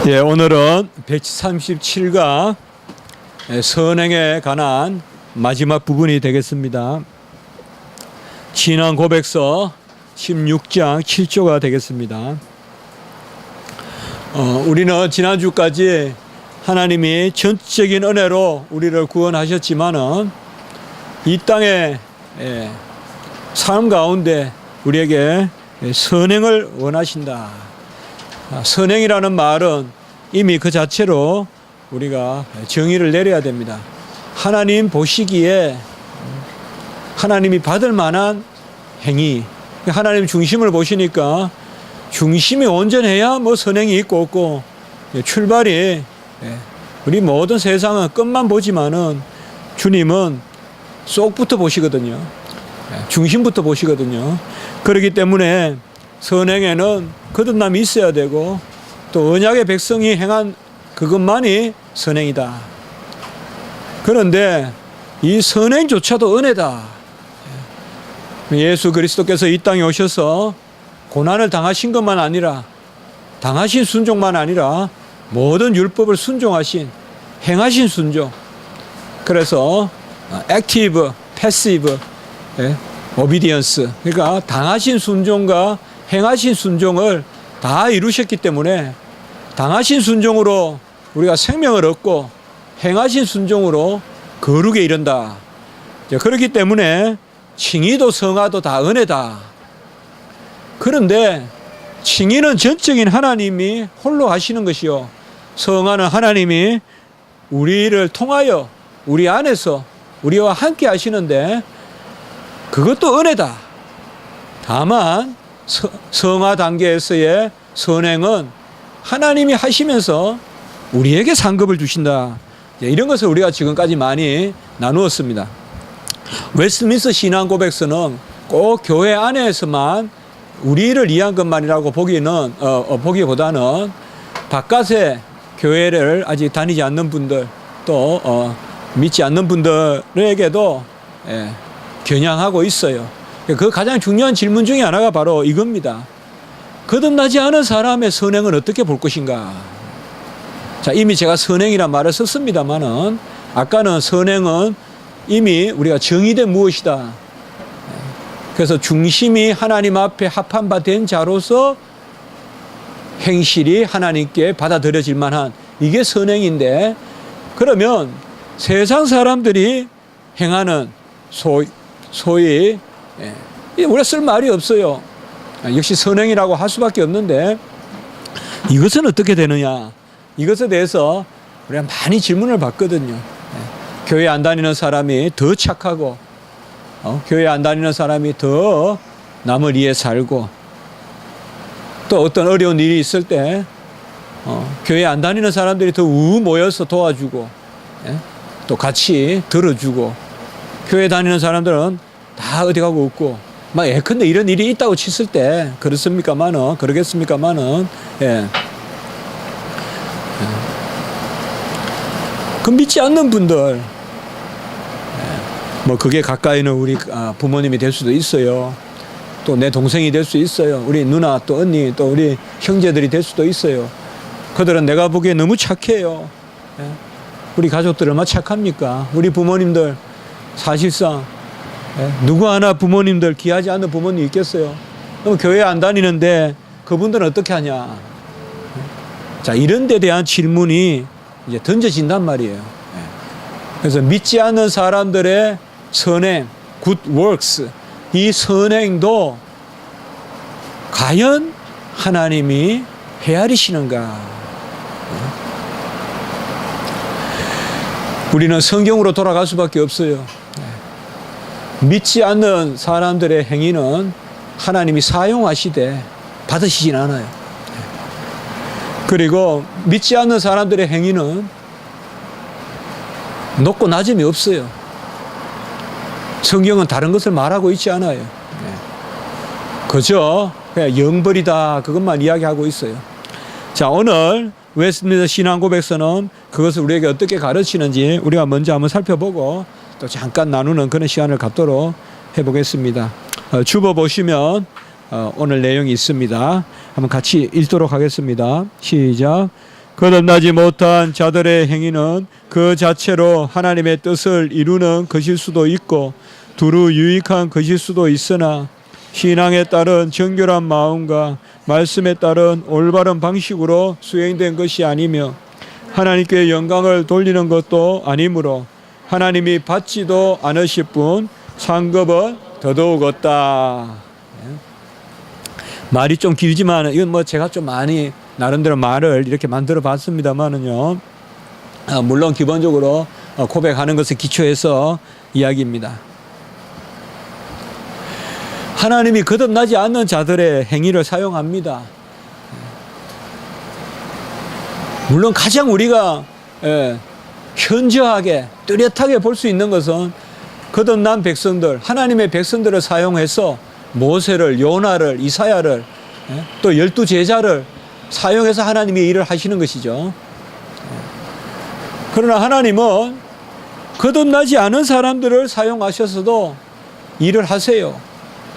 예, 오늘은 137가 선행에 관한 마지막 부분이 되겠습니다. 신앙 고백서 16장 7조가 되겠습니다. 우리는 지난주까지 하나님이 전적인 은혜로 우리를 구원하셨지만은 이 땅의 삶 가운데 우리에게 선행을 원하신다. 선행이라는 말은 이미 그 자체로 우리가 정의를 내려야 됩니다. 하나님 보시기에 하나님이 받을 만한 행위, 하나님 중심을 보시니까 중심이 온전해야 뭐 선행이 있고 없고, 출발이 우리 모든 세상은 끝만 보지만은 주님은 쏙부터 보시거든요. 중심부터 보시거든요. 그렇기 때문에 선행에는 거듭남이 있어야 되고 또 언약의 백성이 행한 그것만이 선행이다. 그런데 이 선행조차도 은혜다. 예수 그리스도께서 이 땅에 오셔서 고난을 당하신 것만 아니라, 당하신 순종만 아니라 모든 율법을 순종하신, 행하신 순종. 그래서 액티브, 패시브, 오비디언스, 그러니까 당하신 순종과 행하신 순종을 다 이루셨기 때문에 당하신 순종으로 우리가 생명을 얻고 행하신 순종으로 거룩에 이른다. 그렇기 때문에 칭의도 성화도 다 은혜다. 그런데 칭의는 전적인 하나님이 홀로 하시는 것이요, 성화는 하나님이 우리를 통하여 우리 안에서 우리와 함께 하시는데 그것도 은혜다. 다만 성화 단계에서의 선행은 하나님이 하시면서 우리에게 상급을 주신다. 이런 것을 우리가 지금까지 많이 나누었습니다. 웨스트민스터 신앙 고백서는 꼭 교회 안에서만 우리를 위한 것만이라고 보기보다는 바깥에 교회를 아직 다니지 않는 분들, 또 믿지 않는 분들에게도 겨냥하고 있어요. 그 가장 중요한 질문 중에 하나가 바로 이겁니다. 거듭나지 않은 사람의 선행은 어떻게 볼 것인가? 자, 이미 제가 선행이란 말을 썼습니다만은, 아까는 선행은 이미 우리가 정의된 무엇이다. 그래서 중심이 하나님 앞에 합한 바 된 자로서 행실이 하나님께 받아들여질 만한, 이게 선행인데, 그러면 세상 사람들이 행하는 소위 우리가 쓸 말이 없어요. 역시 선행이라고 할 수밖에 없는데, 이것은 어떻게 되느냐, 이것에 대해서 우리가 많이 질문을 받거든요. 교회 안 다니는 사람이 더 착하고, 교회 안 다니는 사람이 더 남을 위해 살고, 또 어떤 어려운 일이 있을 때 교회 안 다니는 사람들이 더 모여서 도와주고, 또 같이 들어주고, 교회 다니는 사람들은 다 어디 가고 없고, 막 예컨대 이런 일이 있다고 쳤을 때 그러겠습니까마는, 그 믿지 않는 분들, 뭐 그게 가까이는 우리 부모님이 될 수도 있어요. 또 내 동생이 될 수 있어요. 우리 누나, 또 언니, 또 우리 형제들이 될 수도 있어요. 그들은 내가 보기에 너무 착해요. 우리 가족들 얼마나 착합니까? 우리 부모님들 사실상 누구 하나 부모님들 귀하지 않은 부모님 있겠어요? 그럼 교회 안 다니는데 그분들은 어떻게 하냐? 자, 이런 데 대한 질문이 이제 던져진단 말이에요. 그래서 믿지 않는 사람들의 선행, good works, 이 선행도 과연 하나님이 헤아리시는가? 우리는 성경으로 돌아갈 수밖에 없어요. 믿지 않는 사람들의 행위는 하나님이 사용하시되 받으시진 않아요. 그리고 믿지 않는 사람들의 행위는 높고 낮음이 없어요. 성경은 다른 것을 말하고 있지 않아요. 그저 그냥 영벌이다, 그것만 이야기하고 있어요. 자, 오늘 웨스트민스터 신앙 고백서는 그것을 우리에게 어떻게 가르치는지 우리가 먼저 한번 살펴보고 또 잠깐 나누는 그런 시간을 갖도록 해보겠습니다. 주보 보시면 오늘 내용이 있습니다. 한번 같이 읽도록 하겠습니다. 시작. 거듭나지 못한 자들의 행위는 그 자체로 하나님의 뜻을 이루는 것일 수도 있고 두루 유익한 것일 수도 있으나 신앙에 따른 정결한 마음과 말씀에 따른 올바른 방식으로 수행된 것이 아니며 하나님께 영광을 돌리는 것도 아니므로 하나님이 받지도 않으실 뿐 상급은 더더욱 없다. 말이 좀 길지만 이건 뭐 제가 좀 많이 나름대로 말을 이렇게 만들어 봤습니다만은요. 물론 기본적으로 고백하는 것에 기초해서 이야기입니다. 하나님이 거듭나지 않는 자들의 행위를 사용합니다. 물론 가장 우리가 현저하게 뚜렷하게 볼 수 있는 것은 거듭난 백성들, 하나님의 백성들을 사용해서 모세를, 요나를, 이사야를 또 12제자를 사용해서 하나님이 일을 하시는 것이죠. 그러나 하나님은 거듭나지 않은 사람들을 사용하셔서도 일을 하세요.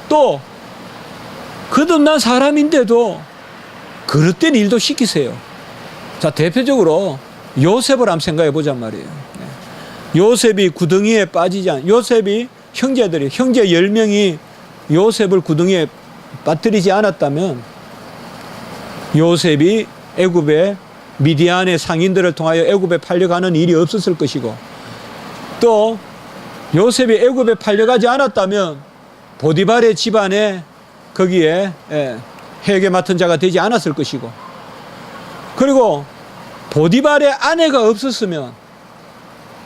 또 거듭난 사람인데도 그릇된 일도 시키세요. 자, 대표적으로 요셉을 한번 생각해 보잔 말이에요. 요셉이 구덩이에 빠지지 않, 요셉이 형제 10명이 요셉을 구덩이에 빠뜨리지 않았다면 요셉이 애굽에 미디안의 상인들을 통하여 애굽에 팔려가는 일이 없었을 것이고 또 요셉이 애굽에 팔려가지 않았다면 보디발의 집안에 거기에 회계 맡은 자가 되지 않았을 것이고 그리고 보디발의 아내가 없었으면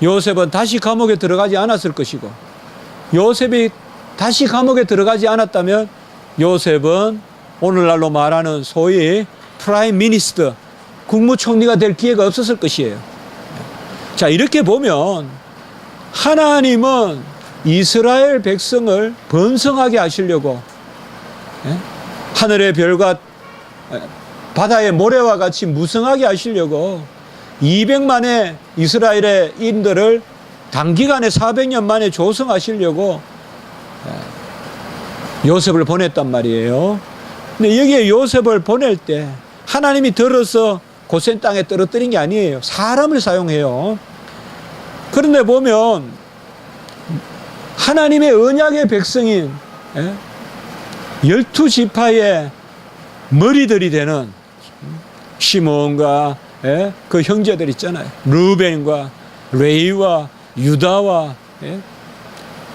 요셉은 다시 감옥에 들어가지 않았을 것이고 요셉이 다시 감옥에 들어가지 않았다면 요셉은 오늘날로 말하는 소위 프라임 미니스터 국무총리가 될 기회가 없었을 것이에요. 자, 이렇게 보면 하나님은 이스라엘 백성을 번성하게 하시려고 하늘의 별과 바다의 모래와 같이 무성하게 하시려고 200만의 이스라엘의 인들을 단기간에 400년 만에 조성하시려고 요셉을 보냈단 말이에요. 근데 여기에 요셉을 보낼 때 하나님이 들어서 고센 땅에 떨어뜨린 게 아니에요. 사람을 사용해요. 그런데 보면 하나님의 언약의 백성인 12지파의 머리들이 되는 시몬과 그 형제들 있잖아요. 르벤과 레이와 유다와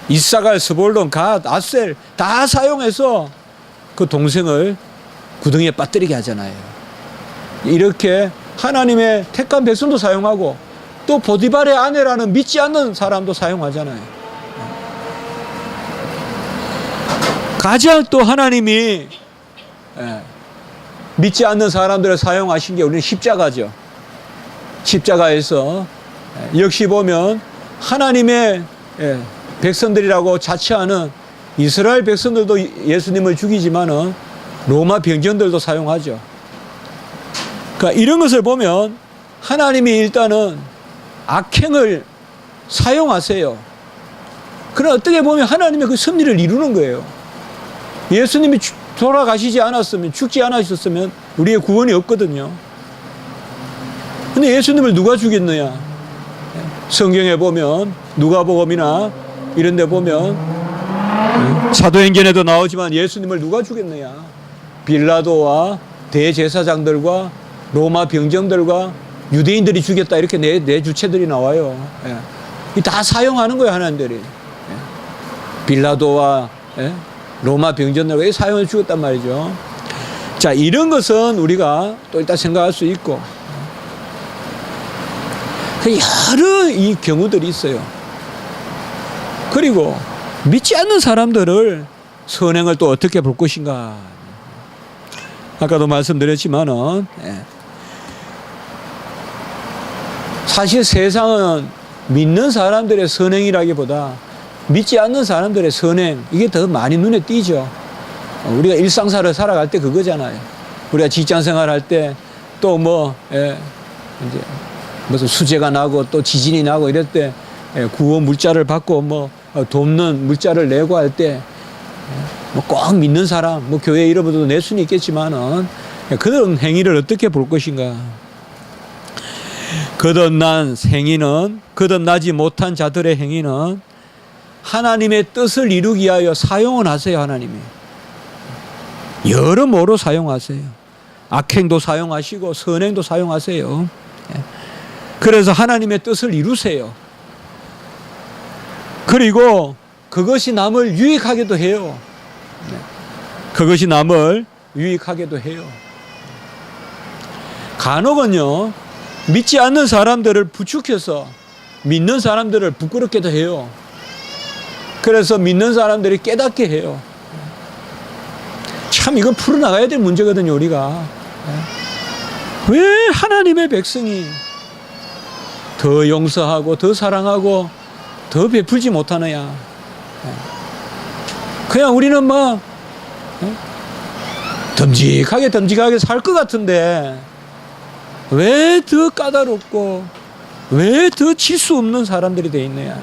이사갈, 스볼론, 갓, 아셀 다 사용해서 그 동생을 구덩이에 빠뜨리게 하잖아요. 이렇게 하나님의 택한 백성도 사용하고 또 보디발의 아내라는 믿지 않는 사람도 사용하잖아요. 가장 또 하나님이 믿지 않는 사람들을 사용하신 게 우리는 십자가죠. 십자가에서 역시 보면 하나님의 백성들이라고 자처하는 이스라엘 백성들도 예수님을 죽이지만은 로마 병정들도 사용하죠. 그러니까 이런 것을 보면 하나님이 일단은 악행을 사용하세요. 그러나 어떻게 보면 하나님의 그 섭리를 이루는 거예요. 예수님이 돌아가시지 않았으면, 죽지 않으셨으면 우리의 구원이 없거든요. 근데 예수님을 누가 죽였느냐? 성경에 보면 누가복음이나 이런 데 보면 사도행전에도 나오지만 예수님을 누가 죽였느냐? 빌라도와 대제사장들과 로마 병정들과 유대인들이 죽였다, 이렇게 네 주체들이 나와요. 다 사용하는 거예요, 하나님들이. 빌라도와 로마 병정들과 사용해 죽였단 말이죠. 자, 이런 것은 우리가 또 일단 생각할 수 있고, 여러 이 경우들이 있어요. 그리고 믿지 않는 사람들을 선행을 또 어떻게 볼 것인가. 아까도 말씀드렸지만은 사실 세상은 믿는 사람들의 선행이라기보다 믿지 않는 사람들의 선행, 이게 더 많이 눈에 띄죠. 우리가 일상사를 살아갈 때 그거잖아요. 우리가 직장생활 할 때 또 이제 무슨 수재가 나고 또 지진이 나고 이럴 때 구호 물자를 받고 돕는 물자를 내고 할 때 꼭 믿는 사람, 교회 이름으로도 낼 수는 있겠지만은 그런 행위를 어떻게 볼 것인가. 거듭난 행위는, 거듭나지 못한 자들의 행위는 하나님의 뜻을 이루기 위하여 사용은 하세요. 하나님이 여러모로 사용하세요. 악행도 사용하시고 선행도 사용하세요. 그래서 하나님의 뜻을 이루세요. 그리고 그것이 남을 유익하게도 해요. 그것이 남을 유익하게도 해요. 간혹은요, 믿지 않는 사람들을 부추겨서 믿는 사람들을 부끄럽게도 해요. 그래서 믿는 사람들이 깨닫게 해요. 참 이건 풀어나가야 될 문제거든요. 우리가 왜 하나님의 백성이 더 용서하고 더 사랑하고 더 베풀지 못하느냐. 그냥 우리는 막 듬직하게 살 것 같은데 왜 더 까다롭고 왜 더 칠 수 없는 사람들이 돼 있느냐.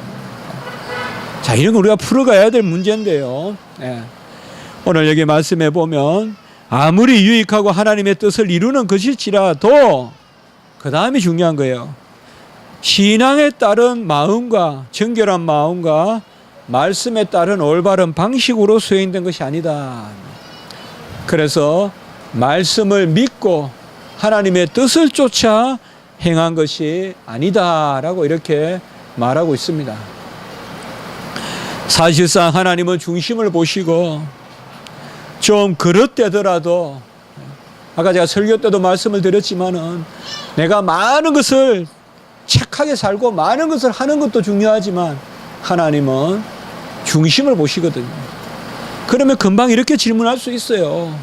자, 이런 거 우리가 풀어가야 될 문제인데요. 오늘 여기 말씀해 보면 아무리 유익하고 하나님의 뜻을 이루는 것일지라도 그 다음이 중요한 거예요. 신앙에 따른 마음과 정결한 마음과 말씀에 따른 올바른 방식으로 수행된 것이 아니다. 그래서 말씀을 믿고 하나님의 뜻을 쫓아 행한 것이 아니다라고 이렇게 말하고 있습니다. 사실상 하나님은 중심을 보시고 좀 그릇되더라도, 아까 제가 설교 때도 말씀을 드렸지만은 내가 많은 것을 착하게 살고 많은 것을 하는 것도 중요하지만 하나님은 중심을 보시거든요. 그러면 금방 이렇게 질문할 수 있어요.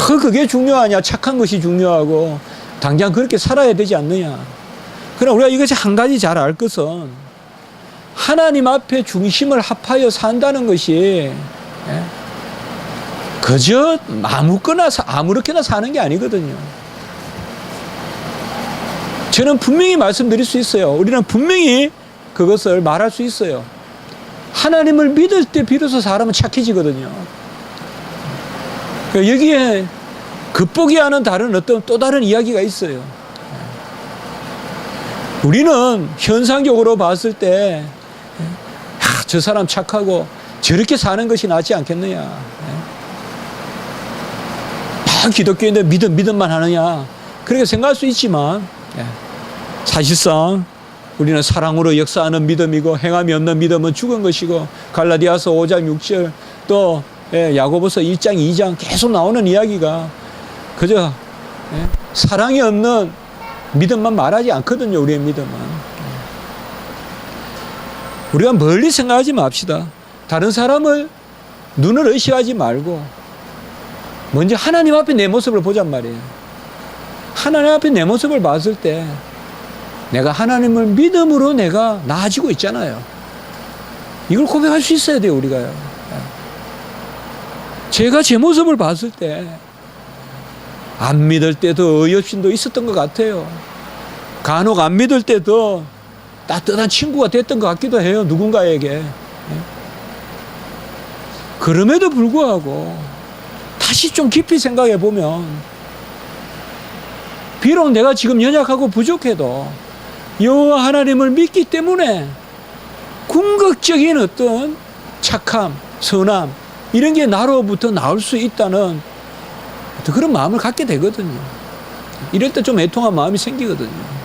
그게 중요하냐? 착한 것이 중요하고 당장 그렇게 살아야 되지 않느냐? 그럼 우리가 이것이 한 가지 잘 알 것은 하나님 앞에 중심을 합하여 산다는 것이 그저 아무렇게나 사는 게 아니거든요. 저는 분명히 말씀드릴 수 있어요. 우리는 분명히 그것을 말할 수 있어요. 하나님을 믿을 때 비로소 사람은 착해지거든요. 여기에 겉보기와는 다른 어떤 또 다른 이야기가 있어요. 우리는 현상적으로 봤을 때 저 사람 착하고 저렇게 사는 것이 낫지 않겠느냐. 기독교인데 믿음만 하느냐. 그렇게 생각할 수 있지만 사실상 우리는 사랑으로 역사하는 믿음이고 행함이 없는 믿음은 죽은 것이고, 갈라디아서 5장 6절 또 야고보서 1장 2장 계속 나오는 이야기가 그저 사랑이 없는 믿음만 말하지 않거든요. 우리의 믿음은. 우리가 멀리 생각하지 맙시다. 다른 사람을 눈을 의식하지 말고 먼저 하나님 앞에 내 모습을 보잔 말이에요. 하나님 앞에 내 모습을 봤을 때 내가 하나님을 믿음으로 내가 나아지고 있잖아요. 이걸 고백할 수 있어야 돼요. 우리가요. 제가 제 모습을 봤을 때 안 믿을 때도 의협심도 있었던 것 같아요. 간혹 안 믿을 때도 따뜻한 친구가 됐던 것 같기도 해요. 누군가에게. 그럼에도 불구하고 다시 좀 깊이 생각해 보면 비록 내가 지금 연약하고 부족해도 여호와 하나님을 믿기 때문에 궁극적인 어떤 착함, 선함 이런 게 나로부터 나올 수 있다는 그런 마음을 갖게 되거든요. 이럴 때 좀 애통한 마음이 생기거든요.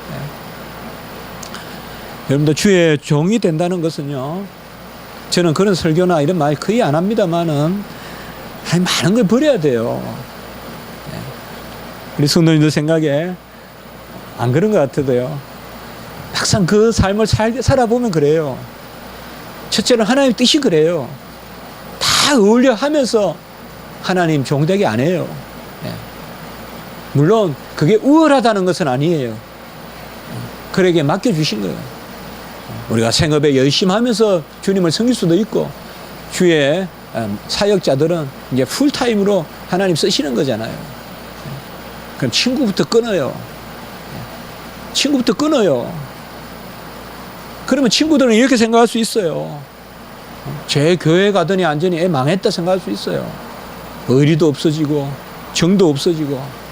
여러분들 주의 종이 된다는 것은요, 저는 그런 설교나 이런 말 거의 안 합니다만은 많은 걸 버려야 돼요. 우리 성도님들 생각에 안 그런 것 같아도요. 막상 그 삶을 살아보면 그래요. 첫째는 하나님 뜻이 그래요. 다 어울려 하면서 하나님 종되게 안 해요. 물론 그게 우월하다는 것은 아니에요. 그에게 맡겨주신 거예요. 우리가 생업에 열심히 하면서 주님을 섬길 수도 있고, 주의 사역자들은 이제 풀타임으로 하나님 쓰시는 거잖아요. 그럼 친구부터 끊어요. 친구부터 끊어요. 그러면 친구들은 이렇게 생각할 수 있어요. 제 교회 가더니 완전히 애 망했다 생각할 수 있어요. 의리도 없어지고 정도 없어지고.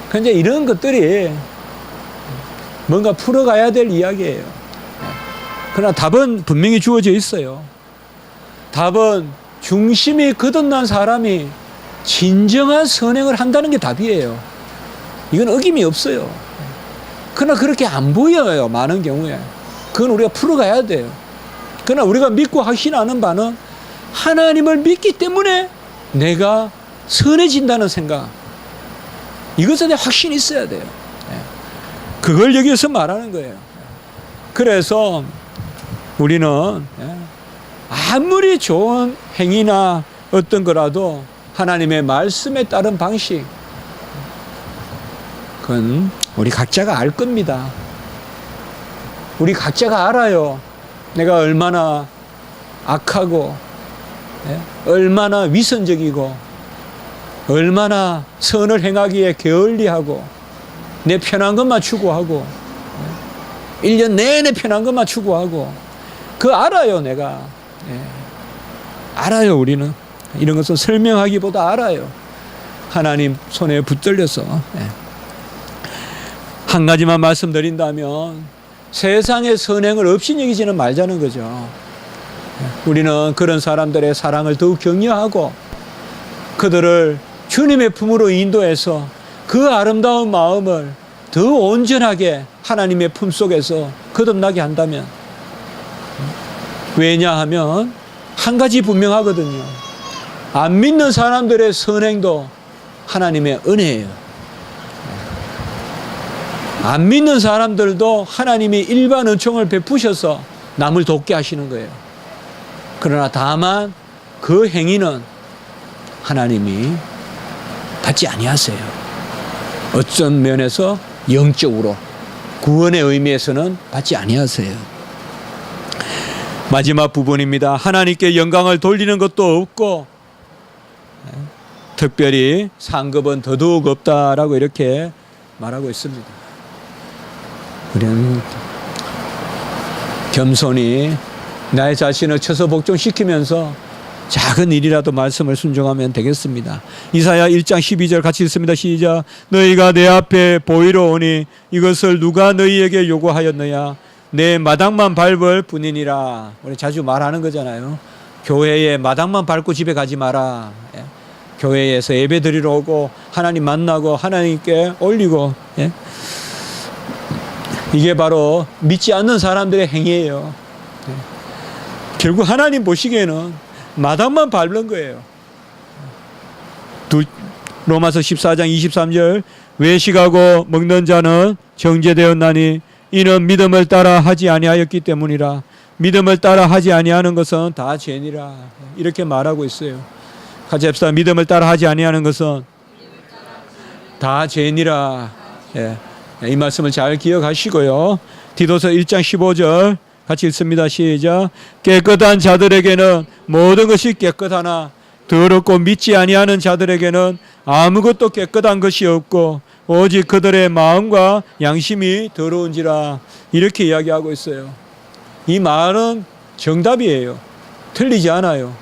근데 이런 것들이 뭔가 풀어가야 될 이야기예요. 그러나 답은 분명히 주어져 있어요. 답은 중심이 거듭난 사람이 진정한 선행을 한다는 게 답이에요. 이건 어김이 없어요. 그러나 그렇게 안 보여요, 많은 경우에. 그건 우리가 풀어가야 돼요. 그러나 우리가 믿고 확신하는 바는 하나님을 믿기 때문에 내가 선해진다는 생각, 이것에 대한 확신이 있어야 돼요. 그걸 여기서 말하는 거예요. 그래서 우리는 아무리 좋은 행위나 어떤 거라도 하나님의 말씀에 따른 방식, 그건 우리 각자가 알 겁니다. 우리 각자가 알아요. 내가 얼마나 악하고 얼마나 위선적이고 얼마나 선을 행하기에 게을리하고 내 편한 것만 추구하고 1년 내내 편한 것만 추구하고 그거 알아요. 내가 알아요. 우리는 이런 것은 설명하기보다 알아요. 하나님 손에 붙들려서 한 가지만 말씀드린다면 세상의 선행을 없이 여기지는 말자는 거죠. 우리는 그런 사람들의 사랑을 더욱 격려하고 그들을 주님의 품으로 인도해서 그 아름다운 마음을 더 온전하게 하나님의 품 속에서 거듭나게 한다면, 왜냐하면 한 가지 분명하거든요. 안 믿는 사람들의 선행도 하나님의 은혜예요. 안 믿는 사람들도 하나님이 일반 은총을 베푸셔서 남을 돕게 하시는 거예요. 그러나 다만 그 행위는 하나님이 받지 아니하세요. 어떤 면에서 영적으로 구원의 의미에서는 받지 아니하세요. 마지막 부분입니다. 하나님께 영광을 돌리는 것도 없고 특별히 상급은 더더욱 없다라고 이렇게 말하고 있습니다. 우리는 겸손히 나의 자신을 처소 복종시키면서 작은 일이라도 말씀을 순종하면 되겠습니다. 이사야 1장 12절 같이 읽습니다. 시작. 너희가 내 앞에 보이러 오니 이것을 누가 너희에게 요구하였느냐? 내 마당만 밟을 뿐이니라. 우리 자주 말하는 거잖아요. 교회에 마당만 밟고 집에 가지 마라. 교회에서 예배 드리러 오고 하나님 만나고 하나님께 올리고, 이게 바로 믿지 않는 사람들의 행위예요. 결국 하나님 보시기에는 마당만 밟는 거예요. 로마서 14장 23절 외식하고 먹는 자는 정죄되었나니 이는 믿음을 따라 하지 아니하였기 때문이라. 믿음을 따라 하지 아니하는 것은 다 죄니라. 이렇게 말하고 있어요. 같이 합시다. 믿음을 따라 하지 아니하는 것은 다 죄니라. 이 말씀을 잘 기억하시고요. 디도서 1장 15절 같이 읽습니다. 시작. 깨끗한 자들에게는 모든 것이 깨끗하나 더럽고 믿지 아니하는 자들에게는 아무것도 깨끗한 것이 없고 오직 그들의 마음과 양심이 더러운지라. 이렇게 이야기하고 있어요. 이 말은 정답이에요. 틀리지 않아요.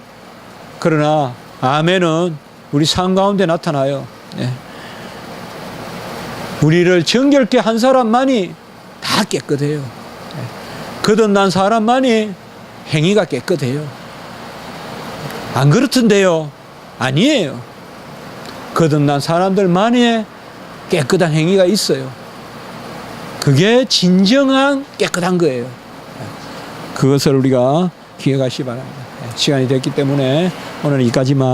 그러나 아멘은 우리 삶 가운데 나타나요. 우리를 정결케 한 사람만이 다 깨끗해요. 거듭난 사람만이 행위가 깨끗해요. 안 그렇던데요? 아니에요. 거듭난 사람들만이 깨끗한 행위가 있어요. 그게 진정한 깨끗한 거예요. 그것을 우리가 기억하시기 바랍니다. 시간이 됐기 때문에 오늘 여기까지만.